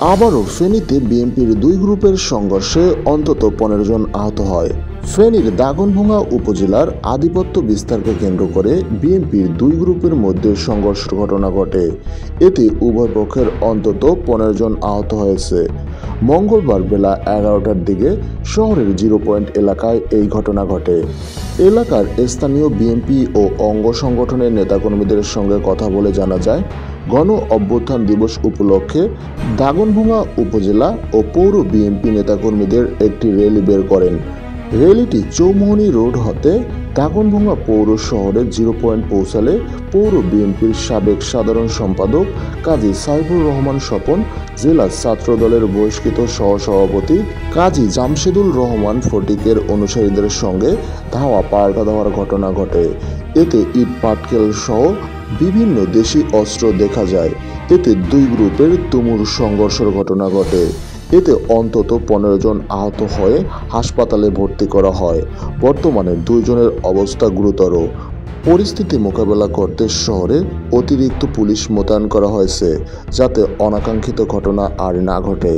আবারও ফেনীতে বিএনপির দুই গ্রুপের সংঘর্ষে অন্তত 15 জন আহত হয়। ফেনীর দাগনভূঞা উপজেলার আধিপত্য বিস্তারকে কেন্দ্র করে বিএনপির দুই গ্রুপের মধ্যে সংঘর্ষের ঘটনা ঘটে। এতে উভয় পক্ষের অন্তত 15 জন আহত হয়েছে। মঙ্গলবার বেলা 11টার দিকে শহরের 0 পয়েন্ট এলাকায় এই ঘটনা ঘটে। এলাকার স্থানীয় বিএনপি ও অঙ্গ সংগঠনের নেতাকর্মীদের সঙ্গে কথা বলে জানা যায়, গণ অভ্যুত্থান দিবস উপলক্ষে দাগনভূঞা উপজেলা ও পৌর বিএনপি নেতাকর্মীদের একটি র্যালি বের করেন। র্যালিটি চৌমুহনী রোড হতে দাগনভূঞা পৌর শহরের 0 পয়েন্ট পৌঁছালে পৌর বিএনপির সাবেক সাধারণ সম্পাদক কাজী সাইফুর রহমান স্বপন, জেলা ছাত্র দলের বহিষ্কৃত সহসভাপতি কাজী জামশেদুল রহমান ফটিকের অনুসারীদের সঙ্গে ধাওয়া পাল্টা দেওয়ার ঘটনা ঘটে। এতে ইট পাটকেল সহ বিভিন্ন দেশি অস্ত্র দেখা যায়। এতে দুই গ্রুপের তুমুল সংঘর্ষের ঘটনা ঘটে। এতে অন্তত 15 জন আহত হয়ে হাসপাতালে ভর্তি করা হয়। বর্তমানে দুইজনের অবস্থা গুরুতর। পরিস্থিতি মোকাবেলা করতে শহরে অতিরিক্ত পুলিশ মোতায়েন করা হয়েছে, যাতে অনাকাঙ্ক্ষিত ঘটনা আর না ঘটে।